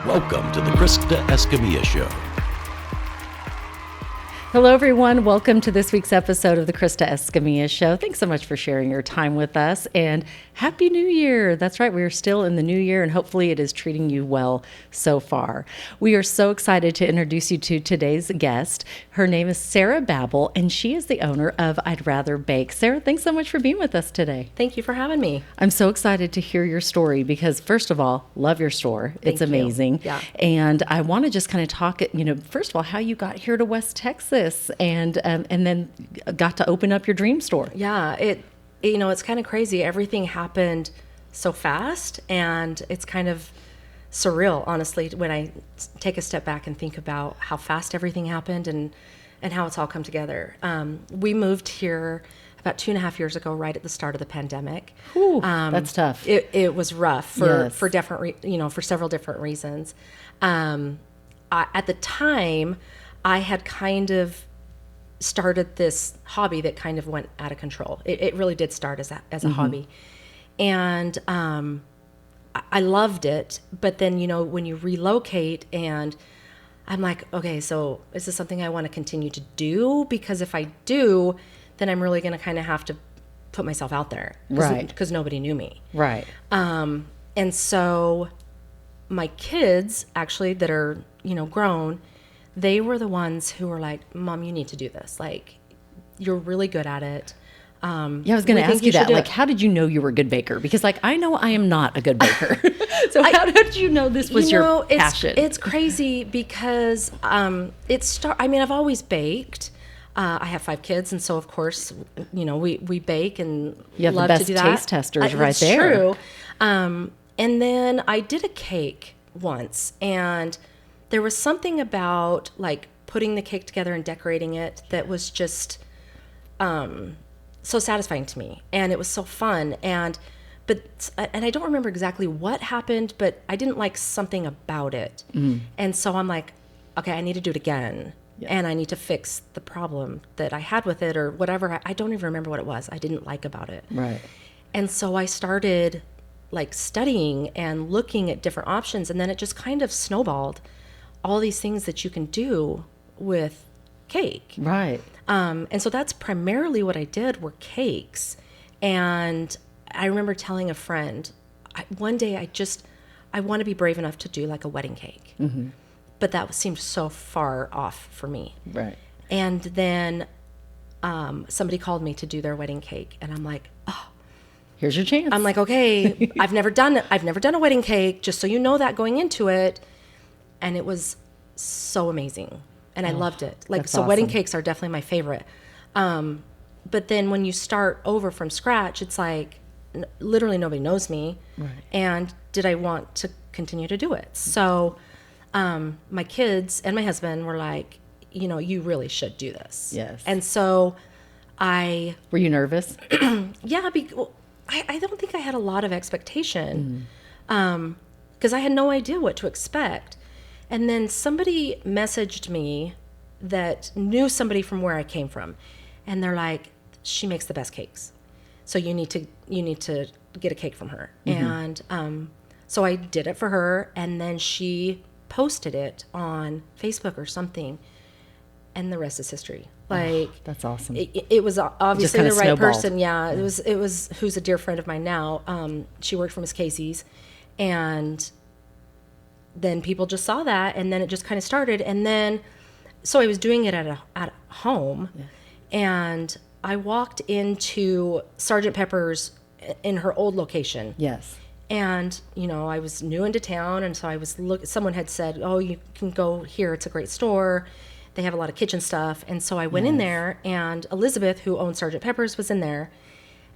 Welcome to the Krista Escamilla Show. Hello, everyone. Welcome to this week's episode of the Krista Escamilla Show. Thanks so much for sharing your time with us, and Happy New Year. That's right. We are still in the new year, and hopefully it is treating you well so far. We are so excited to introduce you to today's guest. Her name is Sarah Babbel, and she is the owner of I'd Rather Bake. Sarah, thanks so much for being with us today. Thank you for having me. I'm so excited to hear your story because, first of all, love your store. It's amazing. Yeah. And I want to just kind of talk, first of all, how you got here to West Texas and then got to open up your dream store. Yeah, it's kind of crazy. Everything happened so fast, and it's kind of surreal, honestly, when I take a step back and think about how fast everything happened and how it's all come together. We moved here about 2.5 years ago, right at the start of the pandemic. Ooh, that's tough. It was rough for Yes. for several different reasons. At the time, I had kind of started this hobby that kind of went out of control. It really did start as a hobby. And I loved it. But then, when you relocate, and I'm like, okay, so is this something I want to continue to do? Because if I do, then I'm really going to kind of have to put myself out there. Right. Because nobody knew me. Right. And so my kids, actually, that are, grown, they were the ones who were like, Mom, you need to do this. Like, you're really good at it. Yeah, I was going to ask you that. Like, how did you know you were a good baker? Because, I know I am not a good baker. So how did you know this was your passion? It's crazy because I've always baked. I have 5 kids, and so, of course, we bake and you have love the best to do that. taste testers right there. That's true. And then I did a cake once, and there was something about putting the cake together and decorating it that was just so satisfying to me, and it was so fun. And I don't remember exactly what happened, but I didn't like something about it, and so I'm like, okay, I need to do it again, and I need to fix the problem that I had with it or whatever. I don't even remember what it was I didn't like about it. Right. And so I started studying and looking at different options, and then it just kind of snowballed. All these things that you can do with cake. Right. And so that's primarily what I did were cakes. And I remember telling a friend, one day I want to be brave enough to do a wedding cake. Mm-hmm. But that seemed so far off for me. Right. And then somebody called me to do their wedding cake. And I'm like, oh. Here's your chance. I'm like, okay, I've never done a wedding cake, just so you know that going into it. And it was so amazing. And I loved it. Awesome. Wedding cakes are definitely my favorite. But then when you start over from scratch, it's literally nobody knows me. Right. And did I want to continue to do it? So my kids and my husband were like, you really should do this. Yes. And so Were you nervous? yeah, I don't think I had a lot of expectation because I had no idea what to expect. And then somebody messaged me that knew somebody from where I came from, and they're like, she makes the best cakes, so you need to get a cake from her. And so I did it for her, and then she posted it on Facebook or something, and the rest is history. That's awesome. It was obviously the right snowballed. person. Yeah, it was who's a dear friend of mine now. She worked for Miss Casey's, and then people just saw that, and then it just kind of started. And then, so I was doing it at home, and I walked into Sergeant Pepper's in her old location. Yes. And, I was new into town, and so I was someone had said, oh, you can go here. It's a great store. They have a lot of kitchen stuff. And so I went in there, and Elizabeth, who owned Sergeant Pepper's, was in there.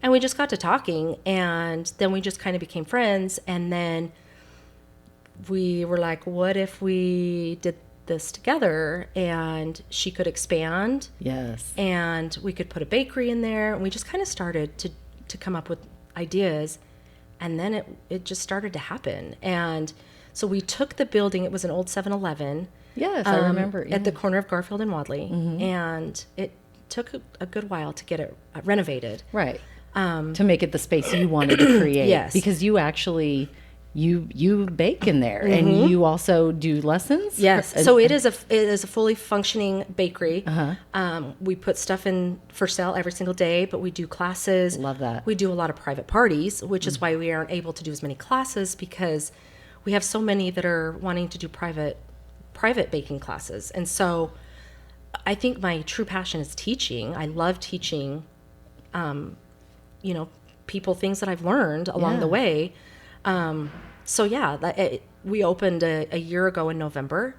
And we just got to talking, and then we just kind of became friends. And then we were like, what if we did this together, and she could expand? Yes. And we could put a bakery in there. And we just kind of started to come up with ideas. And then it just started to happen. And so we took the building. It was an old 7-Eleven. Yes, I remember. Yeah. At the corner of Garfield and Wadley. Mm-hmm. And it took a good while to get it renovated. Right. To make it the space you wanted to create. Yes. Because you actually you bake in there, and you also do lessons. Yes. So it is a fully functioning bakery. We put stuff in for sale every single day, but we do classes. Love that. We do a lot of private parties, which is why we aren't able to do as many classes, because we have so many that are wanting to do private baking classes. And so I think my true passion is teaching. I love teaching, people things that I've learned along the way. We opened a year ago in November,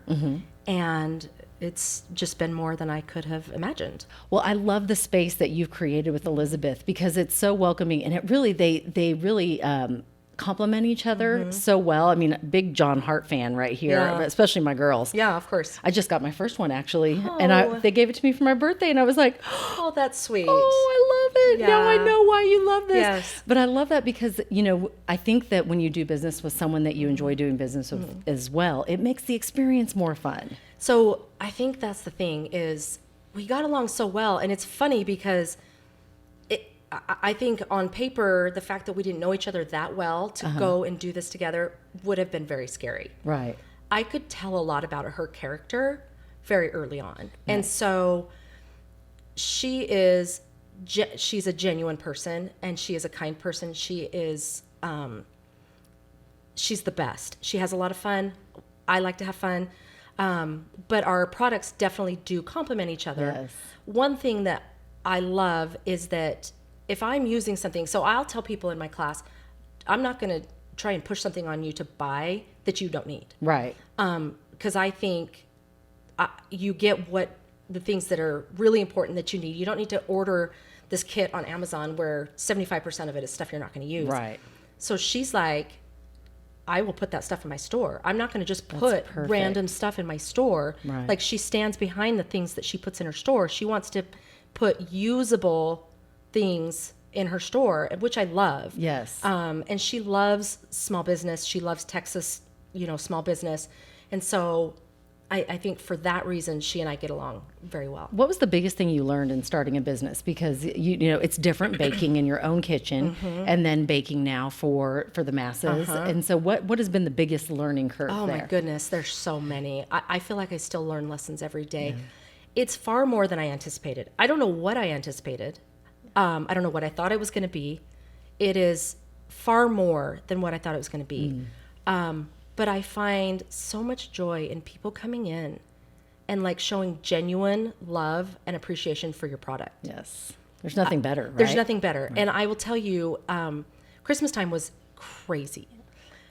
and it's just been more than I could have imagined. Well, I love the space that you've created with Elizabeth, because it's so welcoming, and it really they really complement each other so well. I mean, big John Hart fan right here, especially my girls. Yeah, of course. I just got my first one actually, and they gave it to me for my birthday, and I was like, oh, that's sweet. Oh, I love it. Yeah. Now I know why you love this. Yes. But I love that because, I think that when you do business with someone that you enjoy doing business with as well, it makes the experience more fun. So I think that's the thing, is we got along so well. And it's funny because I think on paper, the fact that we didn't know each other that well to go and do this together would have been very scary. Right. I could tell a lot about her character very early on. Right. And so she's a genuine person, and she is a kind person. She is, she's the best. She has a lot of fun. I like to have fun. But our products definitely do complement each other. Yes. One thing that I love is that if I'm using something, so I'll tell people in my class, I'm not going to try and push something on you to buy that you don't need. Right. Because I think you get the things that are really important that you need. You don't need to order this kit on Amazon where 75% of it is stuff you're not going to use. Right. So she's like, I will put that stuff in my store. I'm not going to just put random stuff in my store. Right. Like, she stands behind the things that she puts in her store. She wants to put usable things in her store, which I love. Yes. And she loves small business. She loves Texas, small business. And so I think for that reason, she and I get along very well. What was the biggest thing you learned in starting a business? Because it's different baking in your own kitchen and then baking now for the masses. And so what has been the biggest learning curve there? Oh my goodness, there's so many. I feel like I still learn lessons every day. Yeah. It's far more than I anticipated. I don't know what I anticipated. I don't know what I thought it was going to be. It is far more than what I thought it was going to be. But I find so much joy in people coming in and like showing genuine love and appreciation for your product. Yes. There's nothing better, right? There's nothing better. Right. And I will tell you, Christmas time was crazy.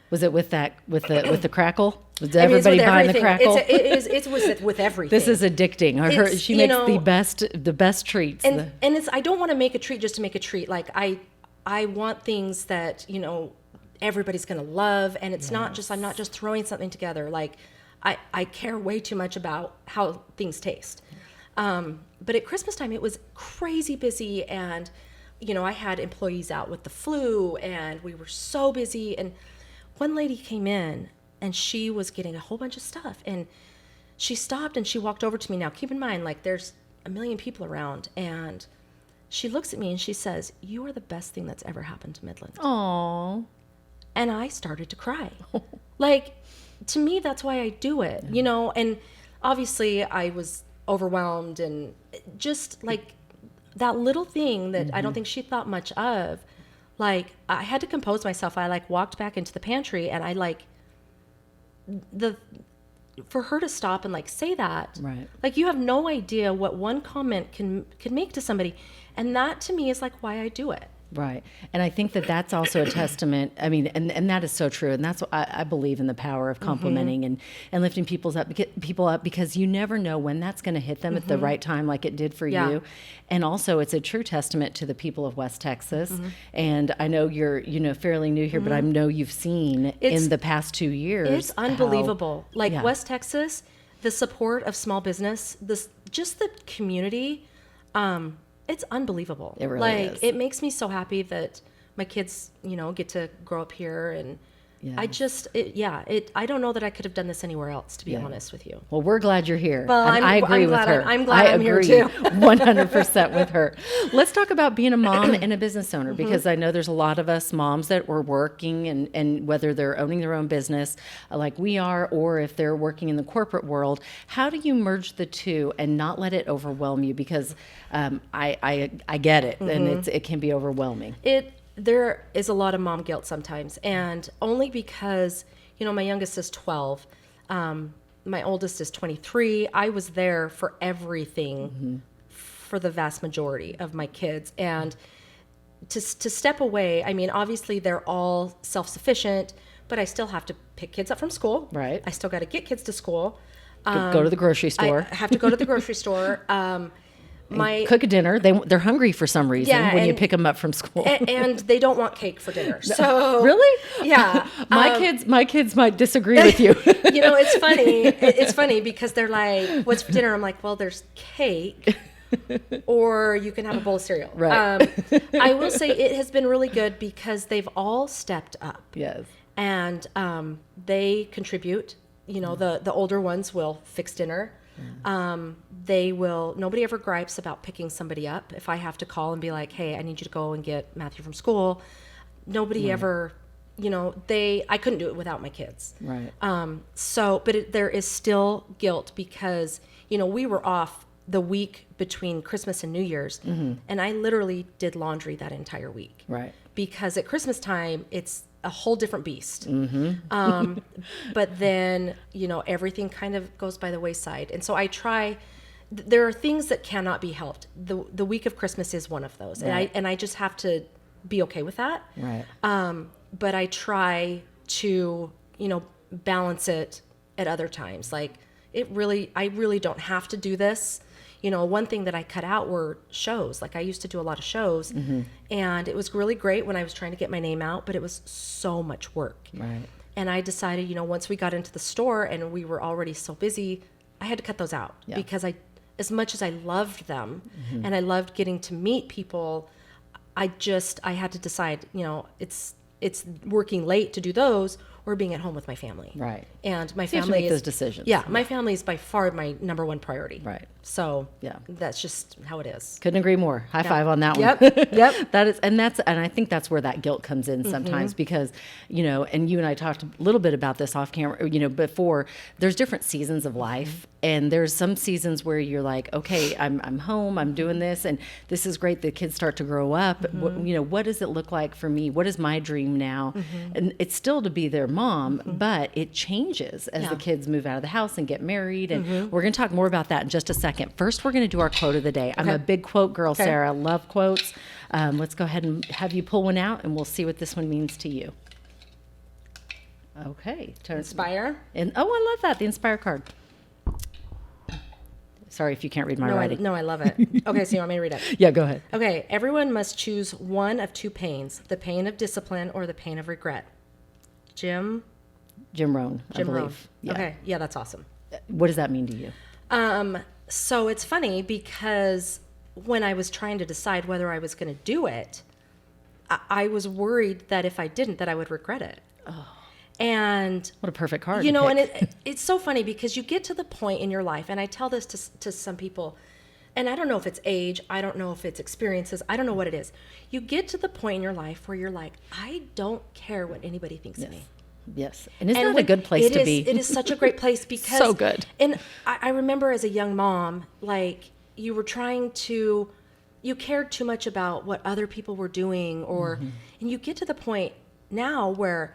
Was it with the crackle? Was everybody buying the crackle? It's with everything. This is addicting. She makes the best treats. And it's, I don't want to make a treat just to make a treat. Like I want things that, everybody's going to love. And it's not just, I'm not just throwing something together. Like I care way too much about how things taste. But at Christmas time, it was crazy busy. And, I had employees out with the flu and we were so busy. And one lady came in and she was getting a whole bunch of stuff. And she stopped and she walked over to me. Now, keep in mind, like, there's a million people around. And she looks at me and she says, "You are the best thing that's ever happened to Midland." Aww. And I started to cry. Like, to me, that's why I do it, and obviously I was overwhelmed and just like that little thing that I don't think she thought much of. Like, I had to compose myself. I walked back into the pantry and for her to stop and say that, right? Like, you have no idea what one comment can make to somebody. And that to me is why I do it. Right. And I think that that's also a testament. I mean, and that is so true. And that's what I believe in, the power of complimenting and lifting people up, because you never know when that's going to hit them at the right time, like it did for you. And also it's a true testament to the people of West Texas. And I know you're, fairly new here, but I know you've seen in the past 2 years. It's unbelievable. West Texas, the support of small business, just the community, it's unbelievable. It really is. It makes me so happy that my kids, get to grow up here and I just, I don't know that I could have done this anywhere else, to be honest with you. Well, we're glad you're here. Well, and I agree with her. I'm glad I'm here too. 100% with her. Let's talk about being a mom and a business owner, because I know there's a lot of us moms that were working, and whether they're owning their own business like we are, or if they're working in the corporate world, how do you merge the two and not let it overwhelm you? Because I get it, and it can be overwhelming. There is a lot of mom guilt sometimes, and only because, my youngest is 12, my oldest is 23. I was there for everything for the vast majority of my kids, and to step away, I mean, obviously they're all self-sufficient, but I still have to pick kids up from school. Right. I still got to get kids to school. Go to the grocery store. I have to go to the grocery store. Cook a dinner. They're hungry for some reason when you pick them up from school, and they don't want cake for dinner. So really, yeah, my kids might disagree with you. It's funny. It's funny because they're like, "What's for dinner?" I'm like, "Well, there's cake, or you can have a bowl of cereal." Right. I will say it has been really good because they've all stepped up. Yes, and they contribute. The older ones will fix dinner. They will, nobody ever gripes about picking somebody up. If I have to call and be like, hey, I need you to go and get Matthew from school, nobody ever, I couldn't do it without my kids. Right. But there is still guilt because, we were off the week between Christmas and New Year's, and I literally did laundry that entire week. Right. Because at Christmas time, it's a whole different beast. But then, everything kind of goes by the wayside. And so I try, there are things that cannot be helped. The week of Christmas is one of those. Right. And I just have to be okay with that. Right. But I try to, balance it at other times. Like I really don't have to do this. One thing that I cut out were shows. Like I used to do a lot of shows, and it was really great when I was trying to get my name out, but it was so much work. Right. And I decided, once we got into the store and we were already so busy, I had to cut those out because as much as I loved them and I loved getting to meet people, I had to decide, it's working late to do those or being at home with my family. Right. And my So you have to family make is those decisions. Yeah, my family is by far my number one priority. Right. So yeah, that's just how it is. Couldn't agree more. High five on that Yep. one. Yep. And I think that's where that guilt comes in sometimes because, and you and I talked a little bit about this off camera, before. There's different seasons of life, and there's some seasons where you're like, okay, I'm home, I'm doing this, and this is great. The kids start to grow up. What does it look like for me? What is my dream now? And it's still to be their mom, but it changes as the kids move out of the house and get married. And we're going to talk more about that in just a second. First, we're going to do our quote of the day. I'm a big quote girl, Sarah. Love quotes. Let's go ahead and have you pull one out, and we'll see what this one means to you. Okay. Inspire. I love that. The Inspire card. Sorry if you can't read my writing. No, I love it. Okay, so you want me to read it? Yeah, go ahead. Okay, everyone must choose one of two pains, the pain of discipline or the pain of regret. Jim Rohn, I believe. Rohn. Yeah. Okay, yeah, that's awesome. What does that mean to you? So it's funny because when I was trying to decide whether I was going to do it, I was worried that if I didn't, that I would regret it. Oh. And what a perfect card. And it's so funny because you get to the point in your life, and I tell this to some people, and I don't know if it's age, I don't know if it's experiences, I don't know what it is. You get to the point in your life where you're like, I don't care what anybody thinks of me. Yes. And isn't that a good place to be? It is such a great place because... So good. And I remember as a young mom, like, you were you cared too much about what other people were doing, and you get to the point now where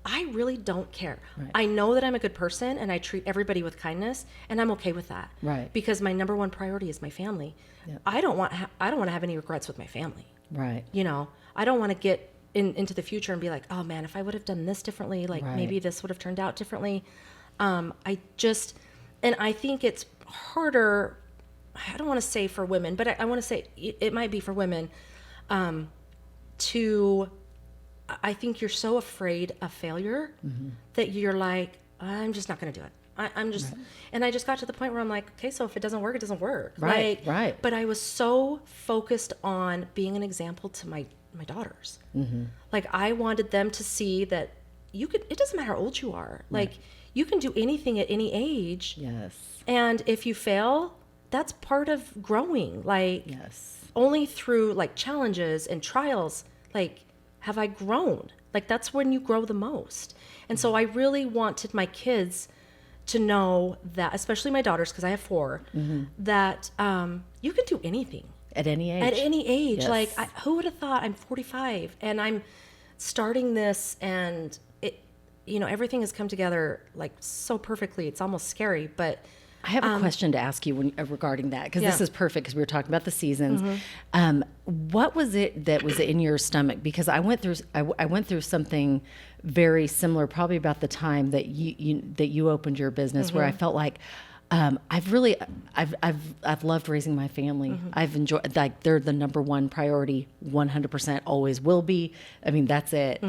I really don't care. Right. I know that I'm a good person and I treat everybody with kindness, and I'm okay with that. Right. Because my number one priority is my family. Yep. I don't want to have any regrets with my family. Right. I don't want to get into the future and be like, oh man, if I would have done this differently, maybe this would have turned out differently. And I think it's harder, I don't want to say for women, but I want to say it might be for women, I think you're so afraid of failure that you're like, I'm just not going to do it. I'm just, and I just got to the point where I'm like, okay, so if it doesn't work, it doesn't work. Right. Right. But I was so focused on being an example to my daughters. Like I wanted them to see that it doesn't matter how old you are. Like, you can do anything at any age. Yes. And if you fail, that's part of growing. Like, Yes. only through like challenges and trials, like, have I grown. Like, that's when you grow the most. And so I really wanted my kids to know that, especially my daughters, because I have 4, that you can do anything. At any age. At any age. Yes. Like, who would have thought? I'm 45 and I'm starting this, and it, everything has come together like so perfectly. It's almost scary, but I have a question to ask you regarding that, because this is perfect, because we were talking about the seasons. What was it that was in your stomach? Because I went through something very similar, probably about the time that you opened your business, where I felt like I've loved raising my family. I've enjoyed, like, they're the number one priority, 100%, always will be. I mean, that's it.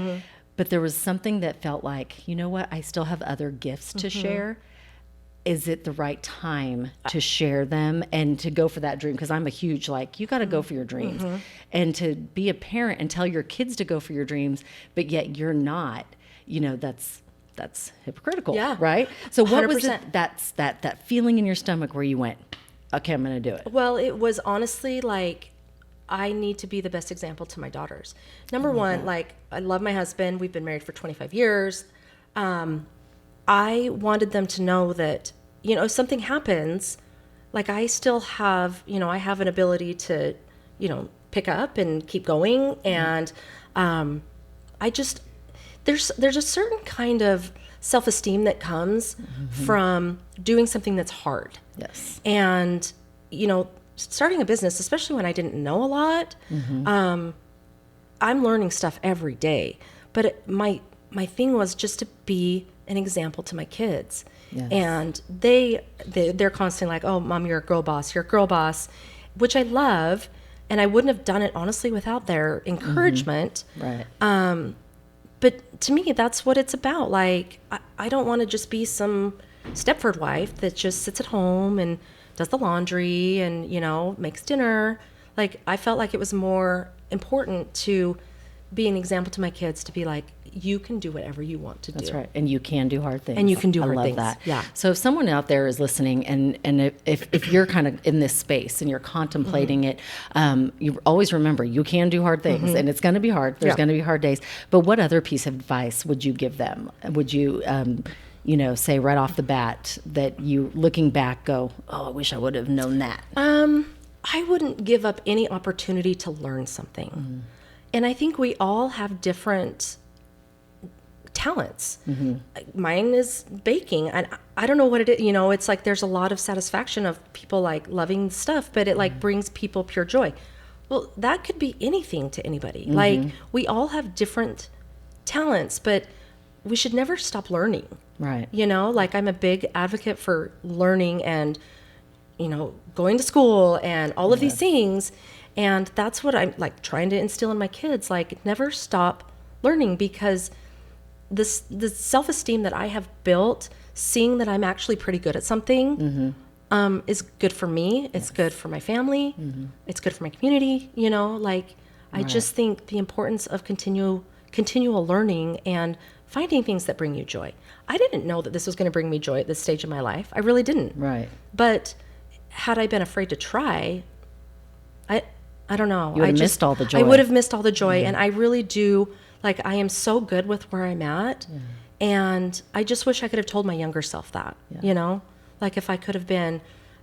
But there was something that felt like, you know what? I still have other gifts to share. Is it the right time to share them and to go for that dream? Because I'm a huge, like, you got to go for your dreams. And to be a parent and tell your kids to go for your dreams, but yet you're not, that's hypocritical, right? So what 100%. Was it, that feeling in your stomach where you went, okay, I'm going to do it? Well, it was honestly like, I need to be the best example to my daughters. Number one, like, I love my husband. We've been married for 25 years. I wanted them to know that, if something happens, like, I still have, I have an ability to, pick up and keep going. And there's a certain kind of self-esteem that comes from doing something that's hard. Yes. And, starting a business, especially when I didn't know a lot, I'm learning stuff every day. But my thing was just to be an example to my kids. Yes. And they're constantly like, oh, Mom, you're a girl boss, which I love. And I wouldn't have done it, honestly, without their encouragement. Right. But to me, that's what it's about. Like, I don't want to just be some Stepford wife that just sits at home and does the laundry and, makes dinner. Like, I felt like it was more important to be an example to my kids, to be like, you can do whatever you want to do. That's right. And you can do hard things. And you can do hard love things. That. Yeah. So if someone out there is listening, and if you're kind of in this space and you're contemplating it, you always remember you can do hard things, and it's going to be hard. There's going to be hard days. But what other piece of advice would you give them? Would you, say right off the bat that you, looking back, go, oh, I wish I would have known that? I wouldn't give up any opportunity to learn something. And I think we all have different talents. Mine is baking, and I don't know what it is. It's like there's a lot of satisfaction of people like loving stuff, but it like brings people pure joy. Well, that could be anything to anybody. Like, we all have different talents, but we should never stop learning. Right. Like, I'm a big advocate for learning and, going to school and all of these things. And that's what I'm like trying to instill in my kids. Like, never stop learning, because the self-esteem that I have built, seeing that I'm actually pretty good at something, is good for me. It's good for my family. It's good for my community. I just think the importance of continual learning and finding things that bring you joy. I didn't know that this was going to bring me joy at this stage of my life. I really didn't. Right. But had I been afraid to try, I don't know. You would have missed all the joy. I would have missed all the joy. And I really do. Like, I am so good with where I'm at. And I just wish I could have told my younger self that, like, if I could have been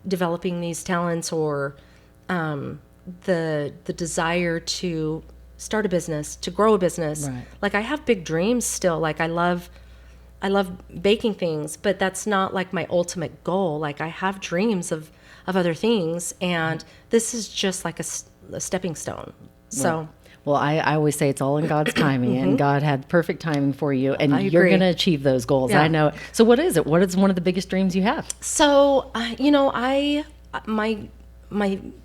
developing these talents, or the desire to start a business, to grow a business. Right. Like, I have big dreams still. Like, I love baking things, but that's not like my ultimate goal. Like, I have dreams of other things, and this is just like a stepping stone. So. Right. Well, I always say it's all in God's timing, and God had perfect timing for you, and you're going to achieve those goals. Yeah. I know it. So what is it? What is one of the biggest dreams you have? So, my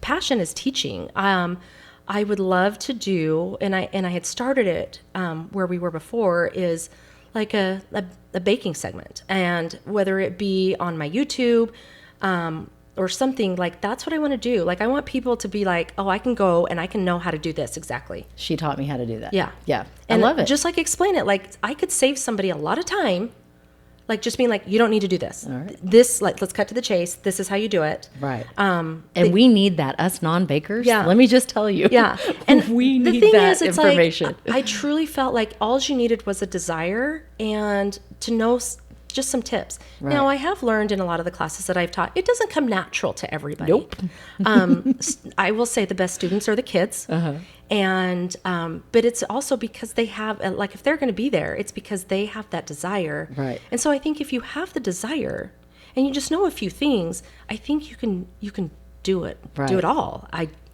passion is teaching. I would love to do, and I had started it where we were before, is like a baking segment, and whether it be on my YouTube, or something, like, that's what I want to do. Like, I want people to be like, oh, I can go and I can know how to do this exactly. She taught me how to do that. Yeah. Yeah. And I love it. just like explain it. Like, I could save somebody a lot of time. Like, just being like, you don't need to do this. All right. This, like, let's cut to the chase. This is how you do it. Right. And we need that, us non-bakers. Yeah. Let me just tell you. Yeah. And we the need thing that is, it's information. like, I truly felt like all you needed was a desire and to know just some tips. Right. Now, I have learned in a lot of the classes that I've taught, it doesn't come natural to everybody. Nope. I will say the best students are the kids. And, but it's also because they have, like, if they're going to be there, it's because they have that desire. Right. And so I think if you have the desire and you just know a few things, I think you can do it, Right. do it all.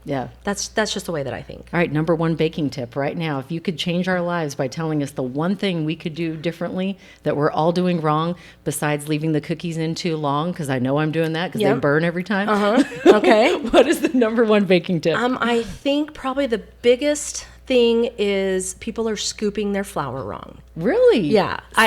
Yeah. That's just the way that I think. All right, number one baking tip right now. If you could change our lives by telling us the one thing we could do differently that we're all doing wrong, besides leaving the cookies in too long, because I know I'm doing that because they Yep. burn every time. Okay. What is the number one baking tip? I think probably the biggest thing is people are scooping their flour wrong. Really? Yeah. I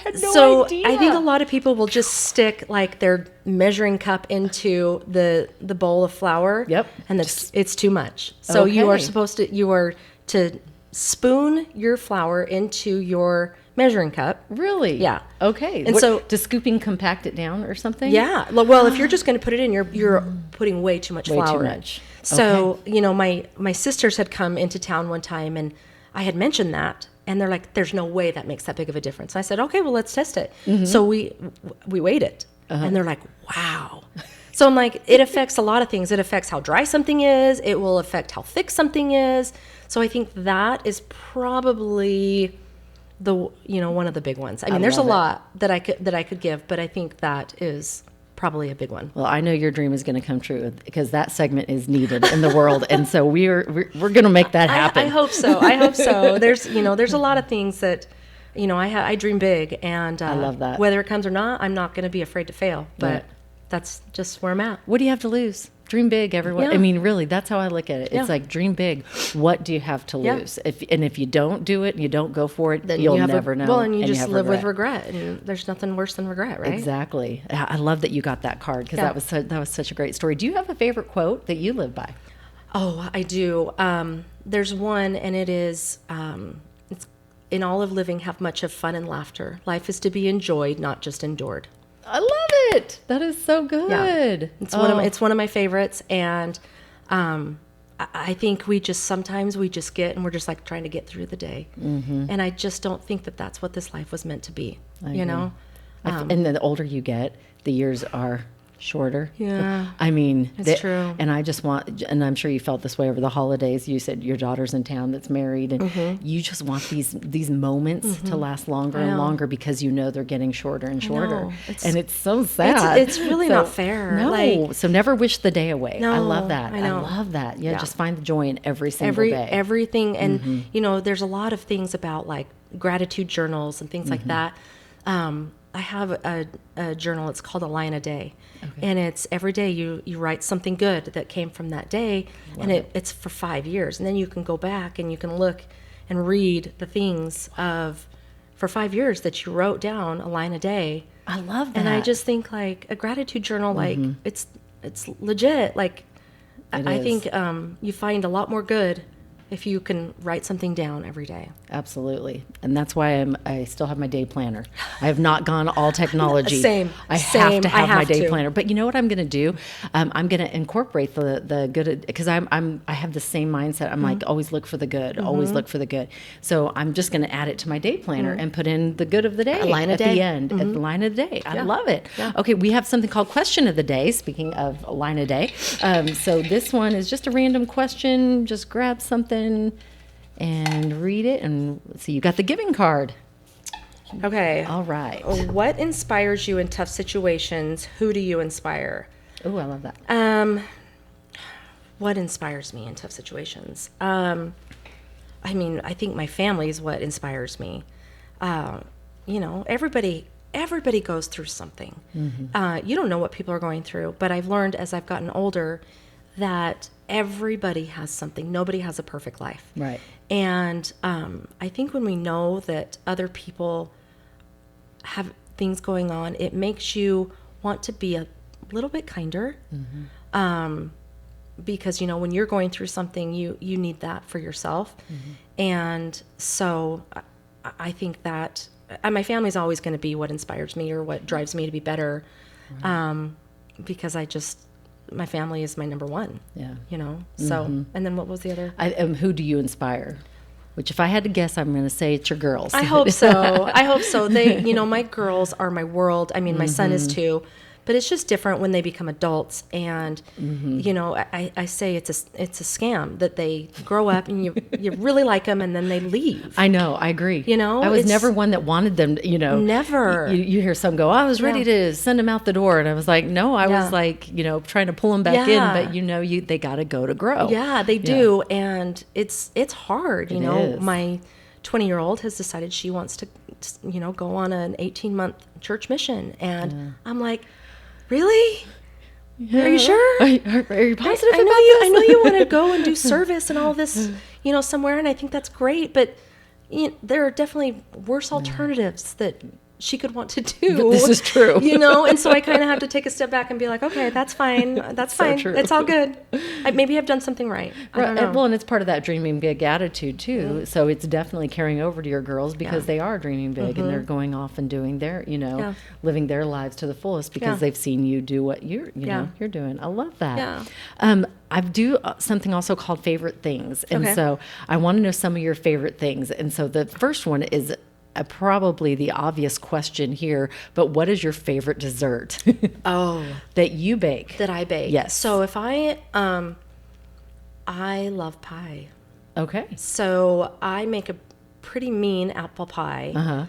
had no idea. I think a lot of people will just stick like their measuring cup into the bowl of flour. Yep. And it's too much. So you are Okay. you are to spoon your flour into your measuring cup. Really? Yeah. Okay. And so- does scooping compact it down or something? Yeah. Well, if you're just going to put it in, you're putting way too much Way too flour in. much. So, my sisters had come into town one time and I had mentioned that and they're like, there's no way that makes that big of a difference. I said, okay, well, let's test it. So we weighed it and they're like, wow. So I'm like, it affects a lot of things. It affects how dry something is. It will affect how thick something is. So I think that is probably one of the big ones. I mean, there's a love it. lot that I could give, but I think that is probably a big one. Well, I know your dream is going to come true because that segment is needed in the world, and so we're going to make that happen. I hope so. I hope so. There's a lot of things that, I dream big, and I love that. Whether it comes or not, I'm not going to be afraid to fail. But Right. that's just where I'm at. What do you have to lose? Dream big, everyone. Yeah. I mean, really, that's how I look at it. Yeah. It's like dream big. What do you have to Yeah. lose? If you don't do it and you don't go for it, Then you'll you have never know. Well, and you just have live with regret, and there's nothing worse than regret, right? Exactly. I love that you got that card because Yeah. that was such a great story. Do you have a favorite quote that you live by? Oh, I do. There's one, and it is, it's in all of living, have much of fun and laughter. Life is to be enjoyed, not just endured. I love it. That is so good. Yeah. It's one of my favorites, and I think sometimes we just get, and we're just like trying to get through the day, and I just don't think that that's what this life was meant to be. You know, And the older you get, the years are shorter. Yeah. I mean, It's true. And I just want, and I'm sure you felt this way over the holidays. You said your daughter's in town that's married, and you just want these moments to last longer and know. longer because you know they're getting shorter and shorter. know. And it's so sad. It's really not fair. No. Like- So never wish the day away. I love No, that. I know. love that. Yeah, Yeah. just find the joy in every single day. Everything, and there's a lot of things about like gratitude journals and things like that. I have a journal. It's called A Line a Day, and it's every day you write something good that came from that day, and it's for 5 years, and then you can go back and you can look and read the things for 5 years that you wrote down a line a day. I love that. And I just think like a gratitude journal, like it's legit. Like I is. think you find a lot more good if you can write something down every day. Absolutely. And that's why I still have my day planner. I have not gone all technology. Same. I have Same. to I have my have day to. planner. But you know what I'm going to do? I'm going to incorporate the good, because I have the same mindset. I'm like, always look for the good, always look for the good. So I'm just going to add it to my day planner and put in the good of the day A line a at day. the end, at the line of the day. I Yeah. love it. Yeah. Okay, we have something called question of the day, speaking of a line a day. So this one is just a random question. Just grab something and read it, and let's see, you got the giving card. Okay. All right. What inspires you in tough situations? Who do you inspire? Oh, I love that. What inspires me in tough situations? I mean, I think my family is what inspires me. Everybody goes through something. You don't know what people are going through, but I've learned as I've gotten older that everybody has something. Nobody has a perfect life. Right. And I think when we know that other people have things going on, it makes you want to be little bit kinder. Because, when you're going through something, you need that for yourself. And so I think that my family's always going to be what inspires me or what drives me to be better. Because my family is my number one. Yeah. So, and then what was the other? Who do you inspire? Which, if I had to guess, I'm going to say it's your girls. I hope so. They, my girls are my world. I mean, my son is too. But it's just different when they become adults, and I say it's a scam that they grow up and you really like them and then they leave. I know, I agree. I was never one that wanted them. Never. You hear some go, I was ready to send them out the door, and I was like, no, I was like, trying to pull them back in, but they got to go to grow. Yeah, they do, and it's hard. It is. My 20-year-old has decided she wants to, go on an 18-month church mission, and I'm like, really? Yeah. Are you sure? Are you positive about this? I know you want to go and do service and all this, somewhere, and I think that's great, but there are definitely worse alternatives that she could want to do. This is true. And so I kind of have to take a step back and be like, okay, that's fine. That's so fine. True. It's all good. Maybe I've done something right. I don't know. Well, and it's part of that dreaming big attitude too. So it's definitely carrying over to your girls because they are dreaming big and they're going off and doing their, living their lives to the fullest because they've seen you do what you're doing. I love that. Yeah. I do something also called favorite things. And so I want to know some of your favorite things. And so the first one is probably the obvious question here, but what is your favorite dessert? That you bake? That I bake. Yes. So if I love pie. Okay. So I make a pretty mean apple pie,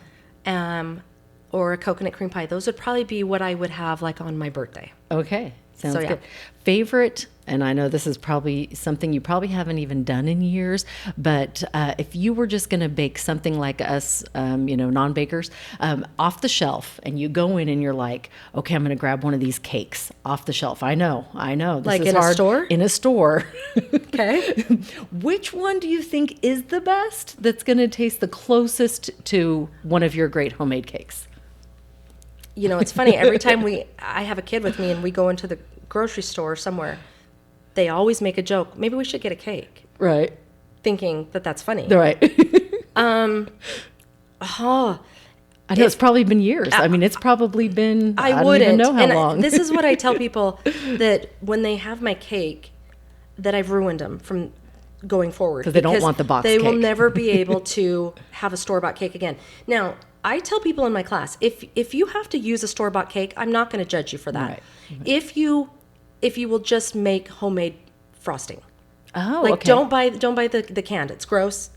or a coconut cream pie. Those would probably be what I would have like on my birthday. Okay. Sounds good. Favorite, and I know this is probably something you probably haven't even done in years, but if you were just going to bake something like us, non-bakers, off the shelf, and you go in and you're like, okay, I'm going to grab one of these cakes off the shelf. I know. This like is in hard. A store? In a store. Okay. Which one do you think is the best that's going to taste the closest to one of your great homemade cakes? It's funny. Every time I have a kid with me and we go into the grocery store somewhere, they always make a joke. Maybe we should get a cake. Right. Thinking that that's funny. Right. I know it's probably been years. It's probably been, I don't even know how long. This is what I tell people, that when they have my cake, that I've ruined them from going forward. Because they don't want the box cake. They will never be able to have a store-bought cake again. Now, I tell people in my class, if you have to use a store-bought cake, I'm not going to judge you for that. Right. If you will just make homemade frosting. Okay. Don't buy the canned. It's gross.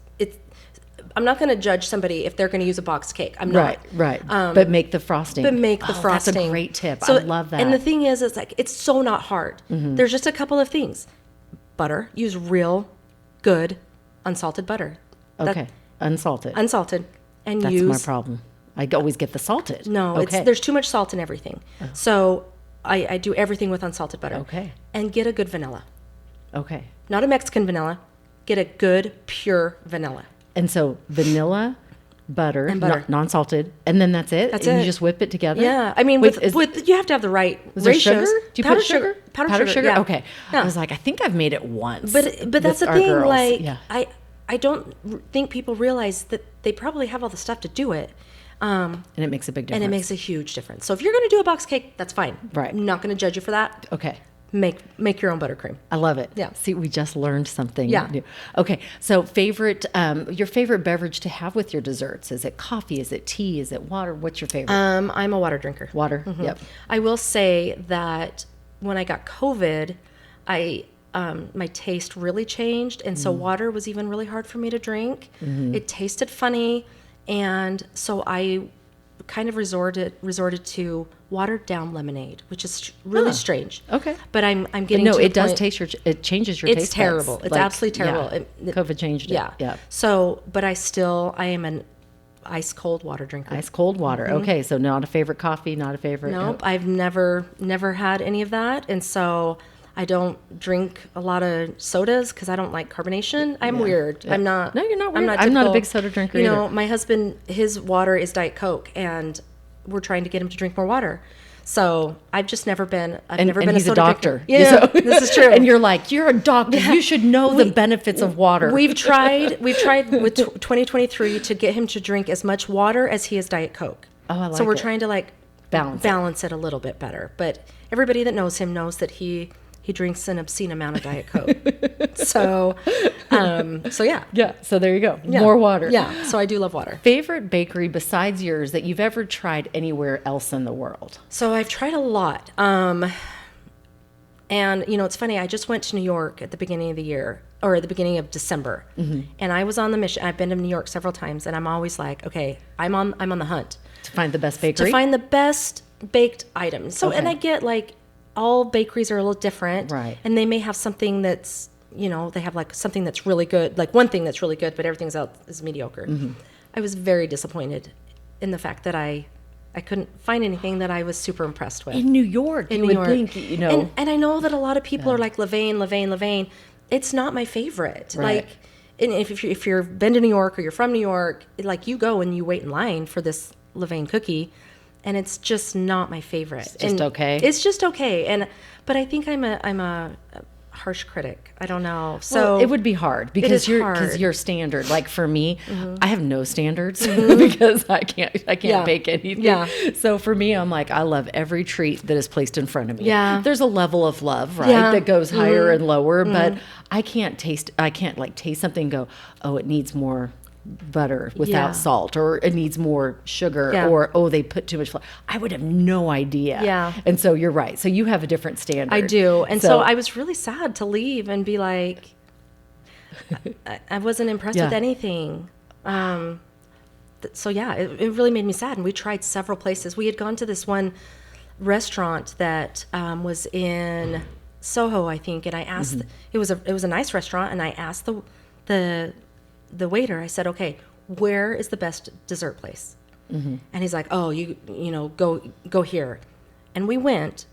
I'm not going to judge somebody if they're going to use a box cake. I'm not. Right. But make the frosting. Frosting. That's a great tip. I love that. And the thing is, it's so not hard. There's just a couple of things. Butter. Use real, good, unsalted butter. Okay. Unsalted. And that's my problem. I always get the salted. No, there's too much salt in everything. So I do everything with unsalted butter. Okay. And get a good vanilla. Okay. Not a Mexican vanilla. Get a good, pure vanilla. And so vanilla, butter. Non-salted, and then that's it? That's and it. You just whip it together? Yeah. I mean, with you have to have the right ratios. Sugar? Do you put sugar? Powdered sugar. Yeah. Okay. Yeah. I was like, I think I've made it once. But that's the thing. Girls. I don't think people realize that they probably have all the stuff to do it. And it makes a big difference. And it makes a huge difference. So if you're going to do a box cake, that's fine. Right. I'm not going to judge you for that. Okay. Make your own buttercream. I love it. Yeah. See, we just learned something new. Okay. So your favorite beverage to have with your desserts? Is it coffee? Is it tea? Is it water? What's your favorite? I'm a water drinker. Water. Mm-hmm. Yep. I will say that when I got COVID, my taste really changed, and so water was even really hard for me to drink. It tasted funny, and so I kind of resorted to watered down lemonade, which is really strange. Okay, but I'm getting to it the does point, it changes your taste. It's terrible. Buds. It's absolutely terrible. Yeah. COVID changed it. Yeah. So, but I am an ice cold water drinker. Ice cold water. Okay, so not a favorite coffee, not a favorite. Nope, I've never had any of that, and so I don't drink a lot of sodas because I don't like carbonation. I'm weird. Yeah. I'm not. No, you're not weird. I'm not a big soda drinker either. My husband, his water is Diet Coke, and we're trying to get him to drink more water. So I've just never been. I've And never been he's a a soda doctor. drinker. Yeah, this is true. And you're like, you're a doctor. You should know the benefits of water. We've tried with 2023 to get him to drink as much water as he is Diet Coke. Oh, I like So we're it. trying to like balance it a little bit better. But everybody that knows him knows that he drinks an obscene amount of Diet Coke. So yeah. Yeah. So there you go. Yeah. More water. Yeah. So I do love water. Favorite bakery besides yours that you've ever tried anywhere else in the world? So I've tried a lot. And it's funny. I just went to New York at the beginning of the year, or at the beginning of December, and I was on the mission. I've been to New York several times, and I'm always like, okay, I'm on the hunt To find the best bakery? to find the best baked items. So, Okay. and I get like all bakeries are a little different, Right. And they may have something that's, they have like something that's really good, like one thing that's really good, but everything else is mediocre. I was very disappointed in the fact that I couldn't find anything that I was super impressed with. In New York. You would think, And I know that a lot of people are like, Levain. It's not my favorite. Right. Like, and if you've been to New York or you're from New York, like you go and you wait in line for this Levain cookie, and it's just not my favorite. It's just okay? It's just okay. But I think I'm a harsh critic. I don't know. So Well, it would be hard because is because hard. your standard. Like for me, I have no standards because I can't Yeah. bake anything. Yeah. So for me, I'm like, I love every treat that is placed in front of me. Yeah. There's a level of love, right? Yeah. That goes higher and lower, but I can't taste something and go, oh, it needs more butter without Yeah. salt, or it needs more sugar, Yeah. or oh, they put too much flour. I would have no idea. Yeah. And so you're right. So you have a different standard. I do. And so I was really sad to leave and be like, I wasn't impressed with Yeah. anything. So yeah, it really made me sad. And we tried several places. We had gone to this one restaurant that was in Soho, I think, and I asked. It was a nice restaurant, and I asked the waiter. I said, "Okay, where is the best dessert place?" And he's like, "Oh, you go here," and we went.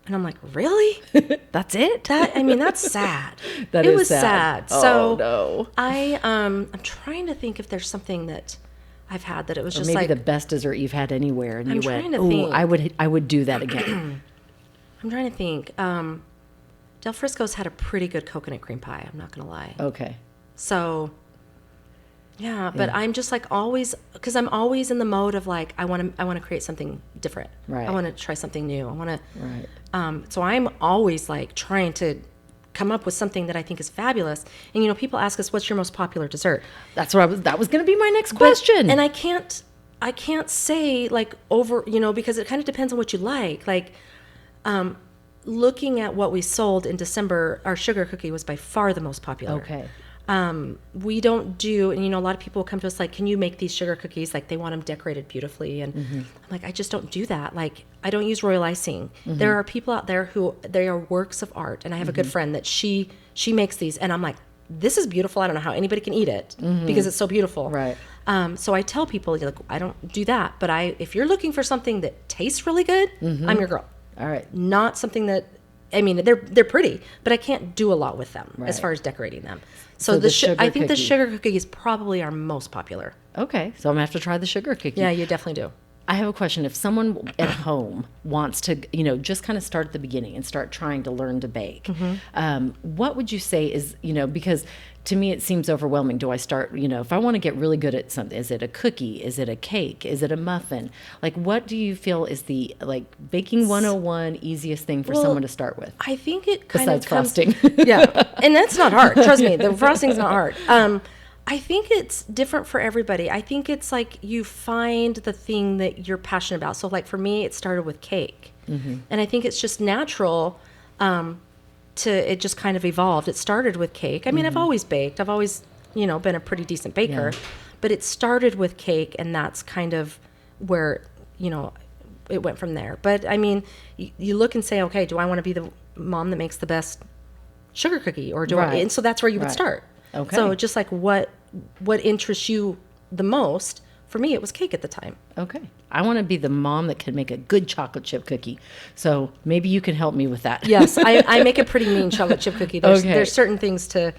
And I'm like, really? That's it? That's sad. That it is was sad. Oh, So no. I'm trying to think if there's something that I've had that it was Or just maybe like the best dessert you've had anywhere, and I'm you went, trying to "Oh, think. I would do that again." I'm trying to think. Del Frisco's had a pretty good coconut cream pie. I'm not gonna lie. Okay. So yeah, but I'm just like always, because I'm always in the mode of like I want to create something different. Right. I want to try something new. I want to. Right. So I'm always like trying to come up with something that I think is fabulous. And people ask us, "What's your most popular dessert?" That's what that was going to be my next question. And I can't say like over, because it kind of depends on what you like. Like, looking at what we sold in December, our sugar cookie was by far the most popular. Okay. We don't do, and a lot of people come to us like, "Can you make these sugar cookies?" Like they want them decorated beautifully, and I'm like, I just don't do that. Like I don't use royal icing. There are people out there who they are works of art, and I have a good friend that she makes these, and I'm like, this is beautiful. I don't know how anybody can eat it because it's so beautiful. Right. So I tell people, like, I don't do that, but if you're looking for something that tastes really good, I'm your girl. All right. Not something that, they're pretty, but I can't do a lot with them as Right. far as decorating them. So the sugar I think the cookie. sugar cookie is probably our most popular. Okay. So I'm going to have to try the sugar cookie. Yeah, you definitely do. I have a question. If someone at home wants to, just kind of start at the beginning and start trying to learn to bake, what would you say is, because to me it seems overwhelming. Do I start, if I want to get really good at something, is it a cookie? Is it a cake? Is it a muffin? Like, what do you feel is the, baking 101 easiest thing for someone to start with? I think it kind Besides of comes, frosting. Yeah, and that's not hard. Trust me, the frosting's not hard. I think it's different for everybody. I think it's like you find the thing that you're passionate about. So like for me, it started with cake. And I think it's just natural it just kind of evolved. It started with cake. I've always baked. I've always, been a pretty decent baker. Yeah. But it started with cake, and that's kind of where, it went from there. But you look and say, okay, do I want to be the mom that makes the best sugar cookie? Or do I? Right. And so that's where you would Right. start. Okay. So just like what interests you the most, for me, it was cake at the time. Okay. I want to be the mom that can make a good chocolate chip cookie. So maybe you can help me with that. Yes, I make a pretty mean chocolate chip cookie. There's certain things to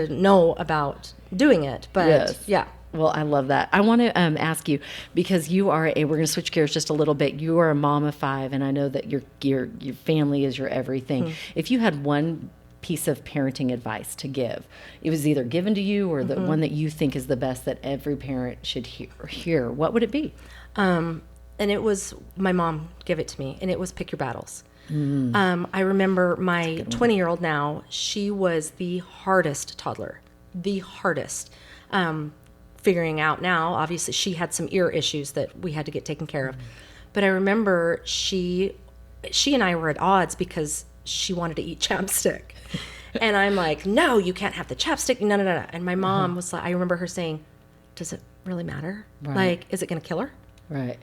know about doing it, but Yes. yeah. Well, I love that. I want to ask you, because we're going to switch gears just a little bit. You are a mom of 5, and I know that your family is your everything. If you had one piece of parenting advice to give, it was either given to you or the one that you think is the best that every parent should hear, what would it be? And it was, my mom gave it to me, and it was pick your battles. I remember my 20-year-old now, she was the hardest toddler, the hardest. Figuring out now, obviously she had some ear issues that we had to get taken care of. But I remember she and I were at odds because she wanted to eat chapstick. And I'm like, no, you can't have the chapstick. No. And my mom was like, I remember her saying, does it really matter? Right. Like, is it going to kill her? Right.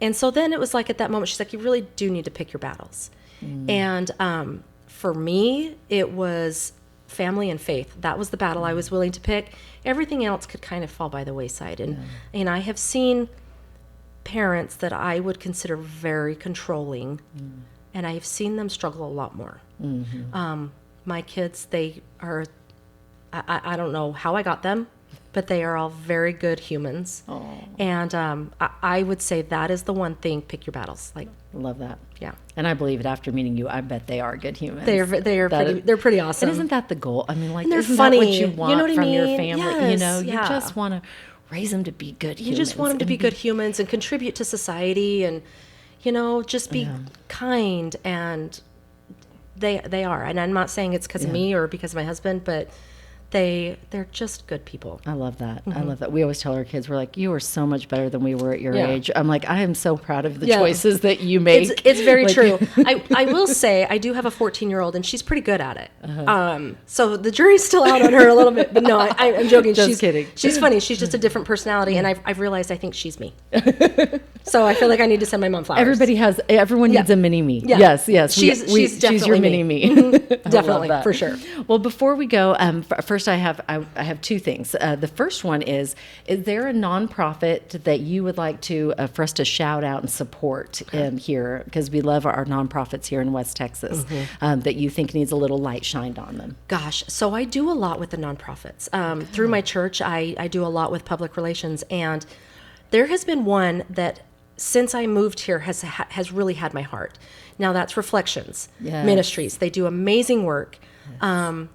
And so then it was like at that moment, she's like, you really do need to pick your battles. And for me, it was family and faith. That was the battle I was willing to pick. Everything else could kind of fall by the wayside. And I have seen parents that I would consider very controlling, and I have seen them struggle a lot more. My kids, they are, I don't know how I got them, but they are all very good humans. And I would say that is the one thing, pick your battles. Like, love that. Yeah. And I believe it after meeting you. I bet they are good humans. They're pretty awesome. And isn't that the goal? I mean, like, and they're isn't funny. that what you want You know what from I mean? your family? Yes, You know, yeah. you just want to raise them to be good humans. You just want them to be good humans and contribute to society, and, you know, just be kind. And they are. And I'm not saying it's because of me or because of my husband, but they're just good people. I love that. I love that. We always tell our kids, we're like, you are so much better than we were at your age. I'm like, I am so proud of the choices that you make. It's very true. I will say, I do have a 14-year-old, and she's pretty good at it. So the jury's still out on her a little bit, but no, I'm joking. Just kidding. She's funny. She's just a different personality, and I've realized I think she's me. So I feel like I need to send my mom flowers. Everyone needs a mini me. Yeah. Yes. She's definitely your mini me. Definitely, for sure. Well, before we go, first I have two things. The first one is there a nonprofit that you would like to for us to shout out and support here, because we love our nonprofits here in West Texas, that you think needs a little light shined on them? Gosh, so I do a lot with the nonprofits. Through my church, I do a lot with public relations, and there has been one that since I moved here has really had my heart. Now that's Reflections Ministries. They do amazing work. And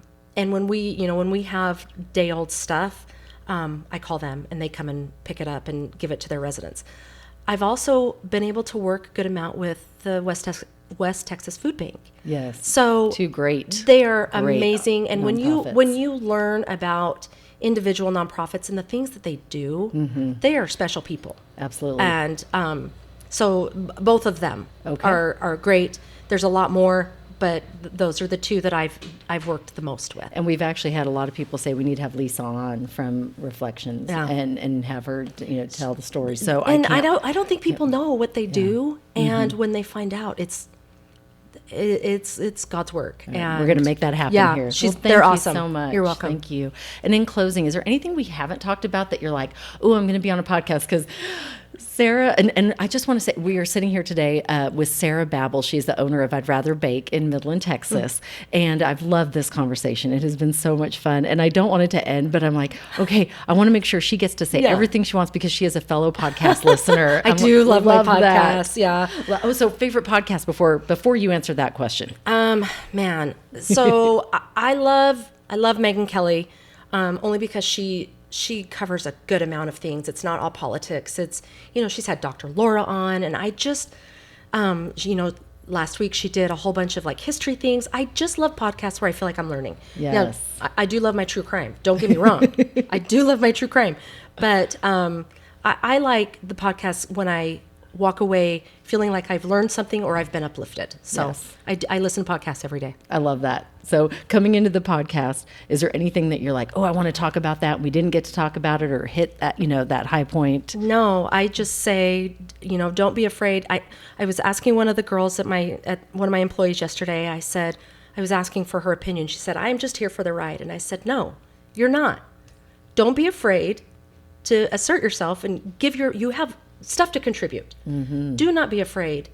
when we have day old stuff, I call them and they come and pick it up and give it to their residents. I've also been able to work a good amount with the West Texas Food Bank. Yes. So two great. They are amazing. And when nonprofits. you learn about individual nonprofits and the things that they do, they are special people. Absolutely. And so both of them are great. There's a lot more, but those are the two that I've worked the most with. And we've actually had a lot of people say we need to have Lisa on from Reflections and have her tell the story. So I don't think people know what they do, and when they find out, it's God's work. And we're going to make that happen here. They're thank awesome. You so much. You're welcome. Thank you. And in closing, is there anything we haven't talked about that you're like, oh, I'm going to be on a podcast? Because Sarah, and I just want to say, we are sitting here today with Sarah Babbel. She's the owner of I'd Rather Bake in Midland, Texas. And I've loved this conversation. It has been so much fun. And I don't want it to end, but I'm like, okay, I want to make sure she gets to say everything she wants because she is a fellow podcast listener. I do love my podcast. That. Yeah. Oh, so favorite podcast before you answer that question? Man. So I love Megyn Kelly, only because she covers a good amount of things. It's not all politics. It's, she's had Dr. Laura on, and I just, last week she did a whole bunch of like history things. I just love podcasts where I feel like I'm learning. Yes. Now, I do love my true crime. Don't get me wrong. I do love my true crime, but I like the podcasts when I walk away feeling like I've learned something or I've been uplifted. So I listen to podcasts every day. I love that. So coming into the podcast, is there anything that you're like, oh, I want to talk about that, and we didn't get to talk about it or hit that, that high point? No, I just say, don't be afraid. I was asking one of the girls at one of my employees yesterday, I was asking for her opinion. She said, I'm just here for the ride. And I said, no, you're not. Don't be afraid to assert yourself and you have stuff to contribute. Do not be afraid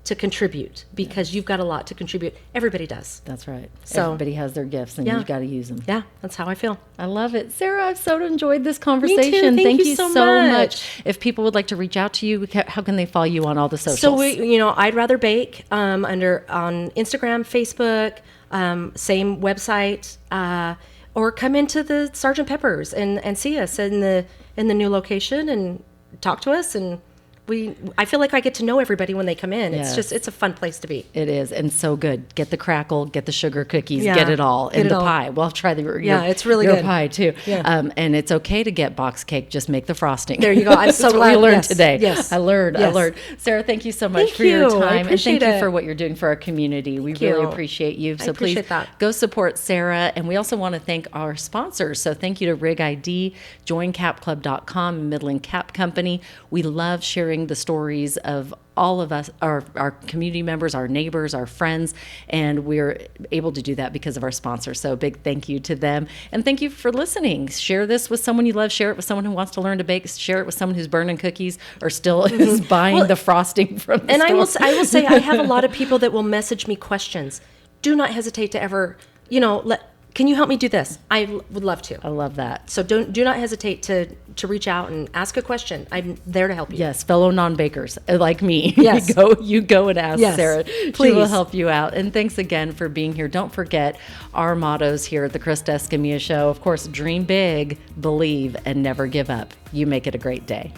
to contribute because you've got a lot to contribute. Everybody does. That's right. So- Everybody has their gifts, and Yeah. you've got to use them. Yeah, that's how I feel. I love it. Sarah, I've so enjoyed this conversation. Thank you you so much. much. If people would like to reach out to you, how can they follow you on all the socials? So I'd rather bake on Instagram, Facebook, same website, or come into the Sgt. Pepper's and see us in the new location and talk to us. And I feel like I get to know everybody when they come in. Yes. It's a fun place to be. It is, and so good. Get the crackle, get the sugar cookies, Yeah, get it all, get and it the all. pie. Well, try your it's really your good. pie too. Yeah. And it's okay to get box cake. Just make the frosting. There you go. I'm so That's what glad. we learned Yes, today. yes, I learned. yes. Sarah, thank you so much Thank for your you. I time, and appreciate thank you it. for what you're doing for our community. We Thank really you. appreciate you. I So please appreciate that. go support Sarah, and we also want to thank our sponsors. So thank you to Rig ID, JoinCapClub.com, Midland Cap Company. We love sharing the stories of all of us, our community members, our neighbors, our friends, and we're able to do that because of our sponsors. So a big thank you to them. And thank you for listening. Share this with someone you love. Share it with someone who wants to learn to bake. Share it with someone who's burning cookies or still is buying the frosting from the And store. I will say I have a lot of people that will message me questions. Do not hesitate to ever, can you help me do this? I would love to. I love that. So do not hesitate to reach out and ask a question. I'm there to help you. Yes, fellow non-bakers like me. Yes. You go and ask Yes, Sarah. She will please. help you out. And thanks again for being here. Don't forget our mottos here at the Krista Escamilla Show. Of course, dream big, believe, and never give up. You make it a great day.